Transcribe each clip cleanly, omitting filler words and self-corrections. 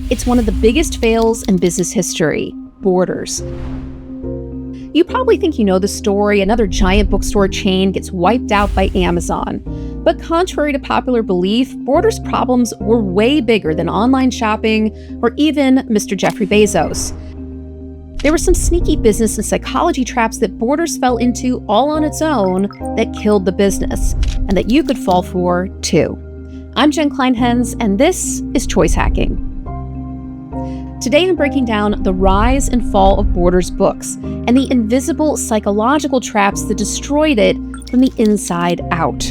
It's one of the biggest fails in business history, Borders. You probably think you know the story. Another giant bookstore chain gets wiped out by Amazon. But contrary to popular belief, Borders' problems were way bigger than online shopping or even Mr. Jeffrey Bezos. There were some sneaky business and psychology traps that Borders fell into all on its own that killed the business, and that you could fall for too. I'm Jen Clinehens, and this is Choice Hacking. Today I'm breaking down the rise and fall of Borders books and the invisible psychological traps that destroyed it from the inside out.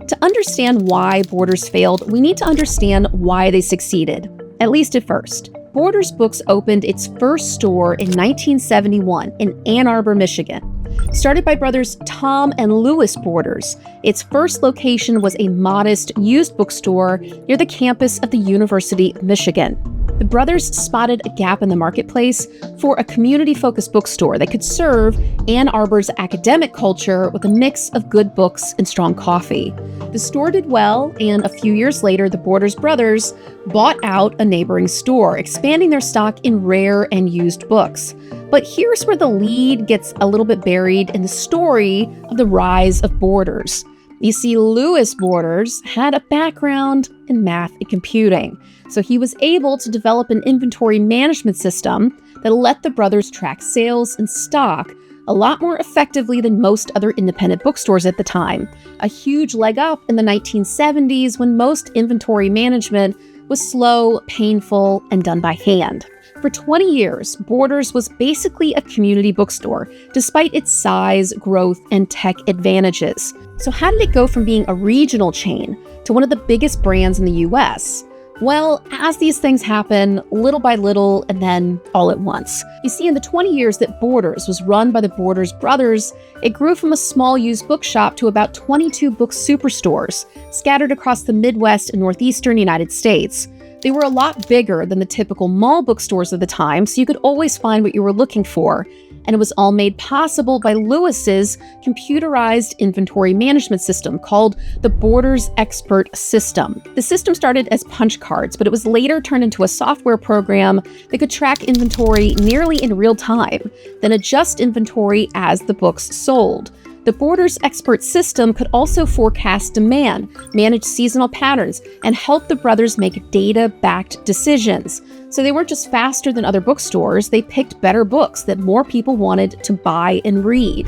To understand why Borders failed, we need to understand why they succeeded, at least at first. Borders Books opened its first store in 1971 in Ann Arbor, Michigan. Started by brothers Tom and Louis Borders, its first location was a modest used bookstore near the campus of the University of Michigan. The brothers spotted a gap in the marketplace for a community-focused bookstore that could serve Ann Arbor's academic culture with a mix of good books and strong coffee. The store did well, and a few years later, the Borders brothers bought out a neighboring store, expanding their stock in rare and used books. But here's where the lead gets a little bit buried in the story of the rise of Borders. You see, Louis Borders had a background in math and computing, so he was able to develop an inventory management system that let the brothers track sales and stock a lot more effectively than most other independent bookstores at the time. A huge leg up in the 1970s when most inventory management was slow, painful, and done by hand. For 20 years, Borders was basically a community bookstore, despite its size, growth, and tech advantages. So how did it go from being a regional chain to one of the biggest brands in the US? Well, as these things happen, little by little, and then all at once. You see, in the 20 years that Borders was run by the Borders brothers, it grew from a small used bookshop to about 22 book superstores, scattered across the Midwest and Northeastern United States. They were a lot bigger than the typical mall bookstores of the time, so you could always find what you were looking for. And it was all made possible by Louis's computerized inventory management system called the Borders Expert System. The system started as punch cards, but it was later turned into a software program that could track inventory nearly in real time, then adjust inventory as the books sold. The Borders Expert System could also forecast demand, manage seasonal patterns, and help the brothers make data-backed decisions. So they weren't just faster than other bookstores, they picked better books that more people wanted to buy and read.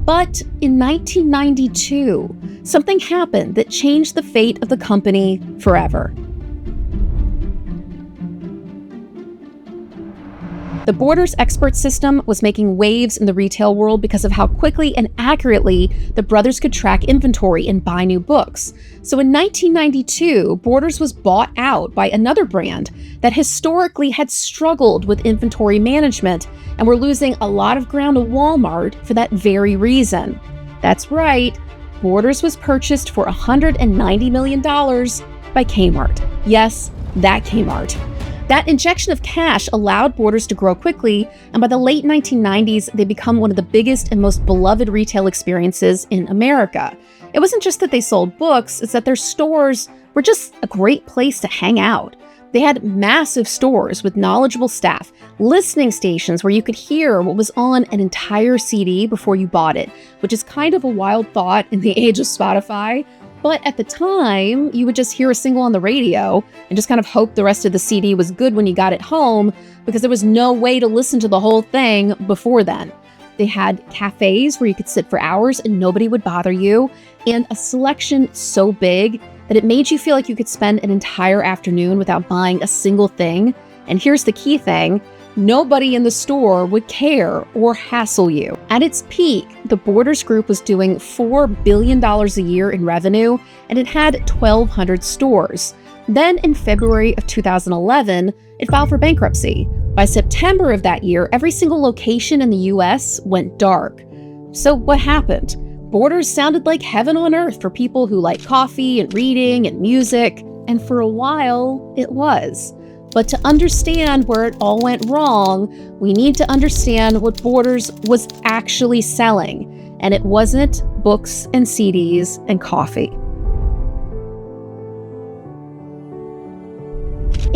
But in 1992, something happened that changed the fate of the company forever. The Borders Expert System was making waves in the retail world because of how quickly and accurately the brothers could track inventory and buy new books. So in 1992, Borders was bought out by another brand that historically had struggled with inventory management and were losing a lot of ground to Walmart for that very reason. That's right, Borders was purchased for $190 million by Kmart. Yes, that Kmart. That injection of cash allowed Borders to grow quickly, and by the late 1990s, they become one of the biggest and most beloved retail experiences in America. It wasn't just that they sold books, it's that their stores were just a great place to hang out. They had massive stores with knowledgeable staff, listening stations where you could hear what was on an entire CD before you bought it, which is kind of a wild thought in the age of Spotify. But at the time, you would just hear a single on the radio and just kind of hope the rest of the CD was good when you got it home because there was no way to listen to the whole thing before then. They had cafes where you could sit for hours and nobody would bother you, and a selection so big that it made you feel like you could spend an entire afternoon without buying a single thing. And here's the key thing. Nobody in the store would care or hassle you. At its peak, the Borders Group was doing $4 billion a year in revenue, and it had 1,200 stores. Then in February of 2011, it filed for bankruptcy. By September of that year, every single location in the US went dark. So what happened? Borders sounded like heaven on earth for people who like coffee and reading and music, and for a while, it was. But to understand where it all went wrong, we need to understand what Borders was actually selling. And it wasn't books and CDs and coffee.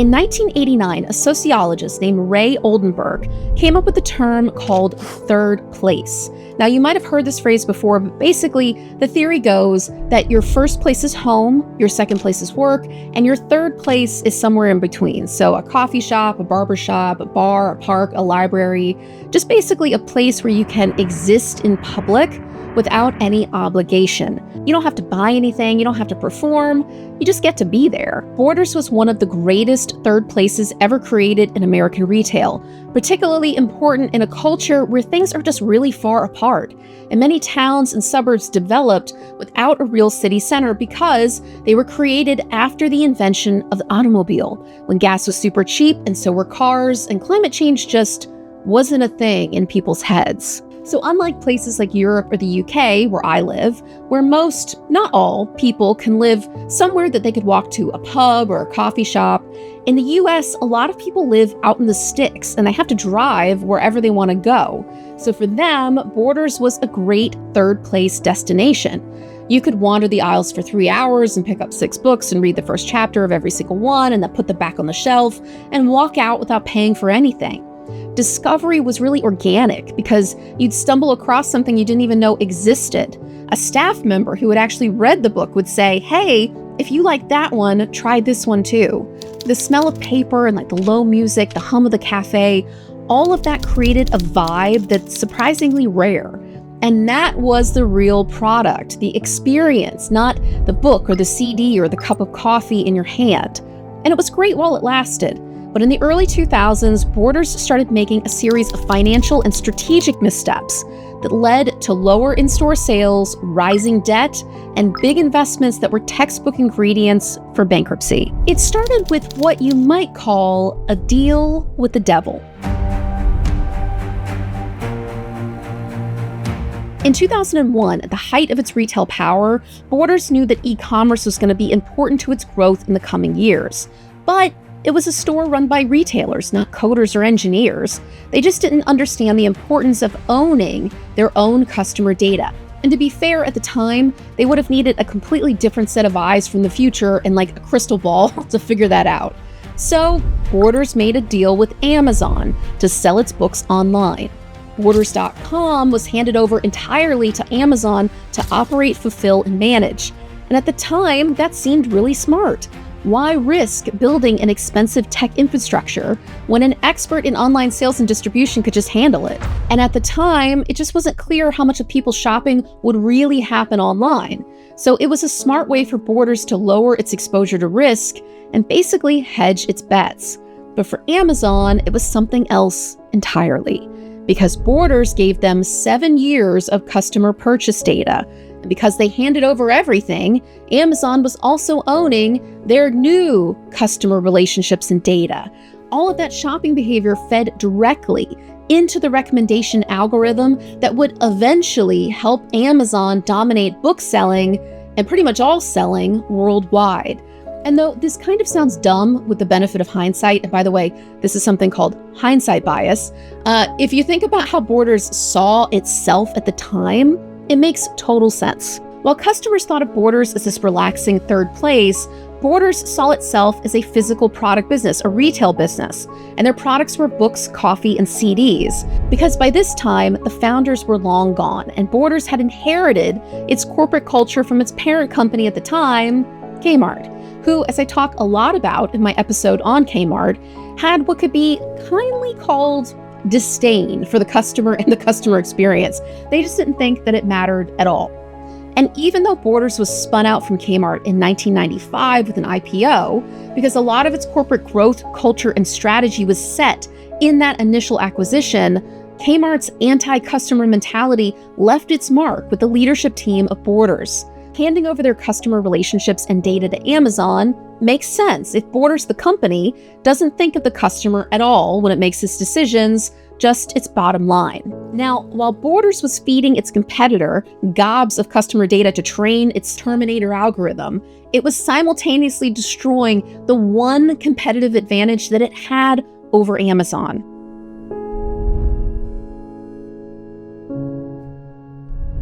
In 1989, a sociologist named Ray Oldenburg came up with a term called third place. Now, you might have heard this phrase before, but basically, the theory goes that your first place is home, your second place is work, and your third place is somewhere in between. So a coffee shop, a barber shop, a bar, a park, a library, just basically a place where you can exist in public without any obligation. You don't have to buy anything, you don't have to perform, you just get to be there. Borders was one of the greatest third places ever created in American retail, particularly important in a culture where things are just really far apart. And many towns and suburbs developed without a real city center because they were created after the invention of the automobile, when gas was super cheap and so were cars, and climate change just wasn't a thing in people's heads. So unlike places like Europe or the UK, where I live, where most, not all, people can live somewhere that they could walk to a pub or a coffee shop, in the US, a lot of people live out in the sticks and they have to drive wherever they want to go. So for them, Borders was a great third place destination. You could wander the aisles for 3 hours and pick up 6 books and read the first chapter of every single one and then put them back on the shelf and walk out without paying for anything. Discovery was really organic because you'd stumble across something you didn't even know existed. A staff member who had actually read the book would say, "Hey, if you like that one, try this one too." The smell of paper and the low music, the hum of the cafe, all of that created a vibe that's surprisingly rare. And that was the real product, the experience, not the book or the CD or the cup of coffee in your hand. And it was great while it lasted. But in the early 2000s, Borders started making a series of financial and strategic missteps that led to lower in-store sales, rising debt, and big investments that were textbook ingredients for bankruptcy. It started with what you might call a deal with the devil. In 2001, at the height of its retail power, Borders knew that e-commerce was going to be important to its growth in the coming years. But it was a store run by retailers, not coders or engineers. They just didn't understand the importance of owning their own customer data. And to be fair, at the time, they would have needed a completely different set of eyes from the future and a crystal ball to figure that out. So, Borders made a deal with Amazon to sell its books online. Borders.com was handed over entirely to Amazon to operate, fulfill, and manage. And at the time, that seemed really smart. Why risk building an expensive tech infrastructure when an expert in online sales and distribution could just handle it? And at the time, it just wasn't clear how much of people's shopping would really happen online. So it was a smart way for Borders to lower its exposure to risk and basically hedge its bets. But for Amazon, it was something else entirely, because Borders gave them 7 years of customer purchase data. And because they handed over everything, Amazon was also owning their new customer relationships and data. All of that shopping behavior fed directly into the recommendation algorithm that would eventually help Amazon dominate book selling and pretty much all selling worldwide. And though this kind of sounds dumb with the benefit of hindsight, and by the way, this is something called hindsight bias, if you think about how Borders saw itself at the time, it makes total sense. While customers thought of Borders as this relaxing third place, Borders saw itself as a physical product business, a retail business, and their products were books, coffee, and CDs. Because by this time, the founders were long gone, and Borders had inherited its corporate culture from its parent company at the time, Kmart, who, as I talk a lot about in my episode on Kmart, had what could be kindly called disdain for the customer and the customer experience. They just didn't think that it mattered at all. And even though Borders was spun out from Kmart in 1995 with an IPO, because a lot of its corporate growth, culture, and strategy was set in that initial acquisition, Kmart's anti-customer mentality left its mark with the leadership team of Borders. Handing over their customer relationships and data to Amazon makes sense if Borders, the company, doesn't think of the customer at all when it makes its decisions, just its bottom line. Now, while Borders was feeding its competitor gobs of customer data to train its Terminator algorithm, it was simultaneously destroying the one competitive advantage that it had over Amazon.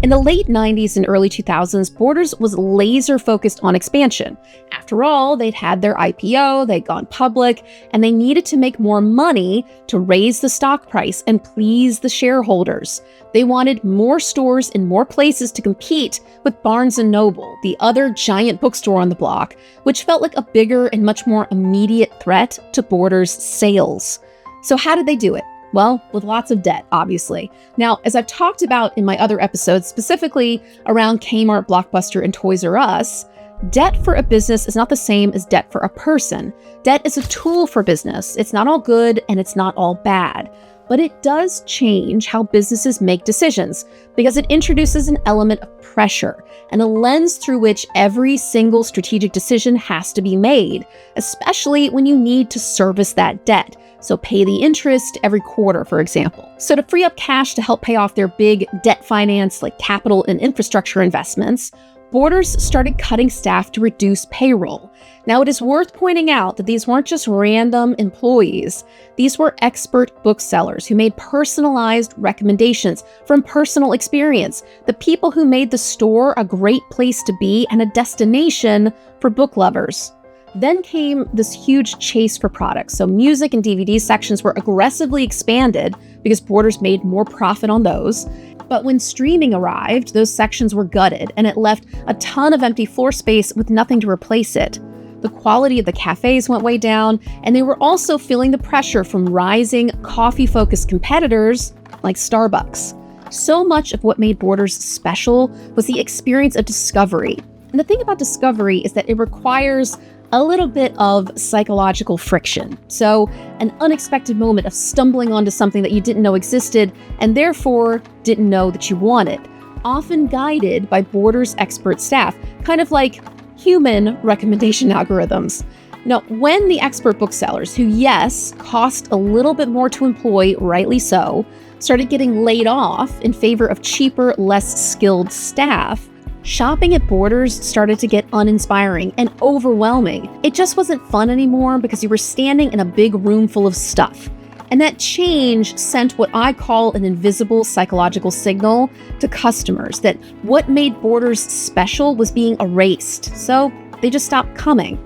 In the late 90s and early 2000s, Borders was laser focused on expansion. After all, they'd had their IPO, they'd gone public, and they needed to make more money to raise the stock price and please the shareholders. They wanted more stores in more places to compete with Barnes & Noble, the other giant bookstore on the block, which felt like a bigger and much more immediate threat to Borders' sales. So how did they do it? Well, with lots of debt, obviously. Now, as I've talked about in my other episodes, specifically around Kmart, Blockbuster, and Toys R Us, debt for a business is not the same as debt for a person. Debt is a tool for business. It's not all good and it's not all bad. But it does change how businesses make decisions because it introduces an element of pressure and a lens through which every single strategic decision has to be made, especially when you need to service that debt. So pay the interest every quarter, for example. So to free up cash to help pay off their big debt finance like capital and infrastructure investments, Borders started cutting staff to reduce payroll. Now, it is worth pointing out that these weren't just random employees. These were expert booksellers who made personalized recommendations from personal experience, the people who made the store a great place to be and a destination for book lovers. Then came this huge chase for products. So music and DVD sections were aggressively expanded because Borders made more profit on those. But when streaming arrived, those sections were gutted and it left a ton of empty floor space with nothing to replace it. The quality of the cafes went way down, and they were also feeling the pressure from rising coffee-focused competitors like Starbucks. So much of what made Borders special was the experience of discovery. And the thing about discovery is that it requires a little bit of psychological friction. So an unexpected moment of stumbling onto something that you didn't know existed and therefore didn't know that you wanted, often guided by Borders expert staff, kind of like human recommendation algorithms. Now, when the expert booksellers, who yes, cost a little bit more to employ, rightly so, started getting laid off in favor of cheaper, less skilled staff, shopping at Borders started to get uninspiring and overwhelming. It just wasn't fun anymore because you were standing in a big room full of stuff. And that change sent what I call an invisible psychological signal to customers that what made Borders special was being erased. So they just stopped coming.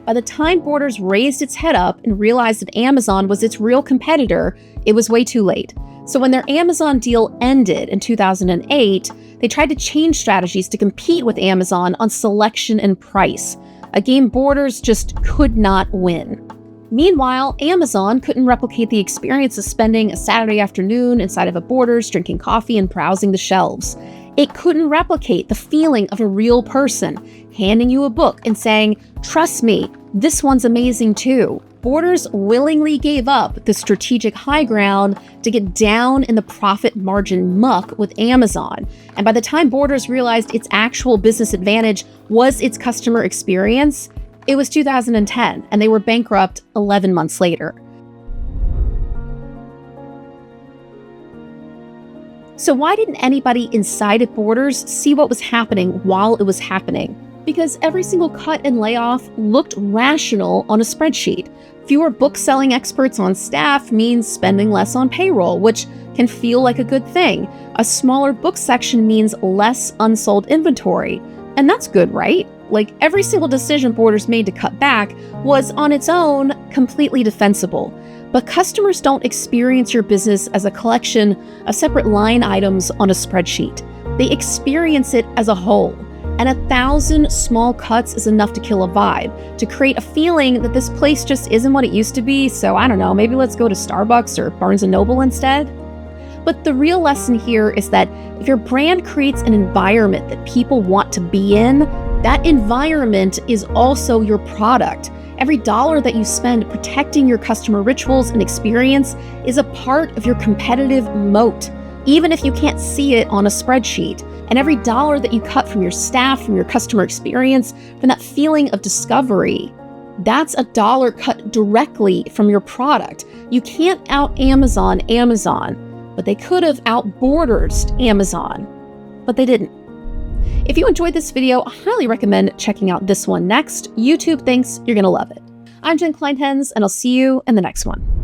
By the time Borders raised its head up and realized that Amazon was its real competitor, it was way too late. So when their Amazon deal ended in 2008, they tried to change strategies to compete with Amazon on selection and price, a game Borders just could not win. Meanwhile, Amazon couldn't replicate the experience of spending a Saturday afternoon inside of a Borders, drinking coffee and browsing the shelves. It couldn't replicate the feeling of a real person handing you a book and saying, "Trust me, this one's amazing too." Borders willingly gave up the strategic high ground to get down in the profit margin muck with Amazon. And by the time Borders realized its actual business advantage was its customer experience, it was 2010, and they were bankrupt 11 months later. So why didn't anybody inside at Borders see what was happening while it was happening? Because every single cut and layoff looked rational on a spreadsheet. Fewer book-selling experts on staff means spending less on payroll, which can feel like a good thing. A smaller book section means less unsold inventory. And that's good, right? Like, every single decision Borders made to cut back was, on its own, completely defensible. But customers don't experience your business as a collection of separate line items on a spreadsheet. They experience it as a whole. And 1,000 small cuts is enough to kill a vibe, to create a feeling that this place just isn't what it used to be, so I don't know, maybe let's go to Starbucks or Barnes & Noble instead. But the real lesson here is that if your brand creates an environment that people want to be in, that environment is also your product. Every dollar that you spend protecting your customer rituals and experience is a part of your competitive moat, even if you can't see it on a spreadsheet. And every dollar that you cut from your staff, from your customer experience, from that feeling of discovery, that's a dollar cut directly from your product. You can't out Amazon, but they could have out Borders Amazon, but they didn't. If you enjoyed this video, I highly recommend checking out this one next. YouTube thinks you're gonna love it. I'm Jen Clinehens, and I'll see you in the next one.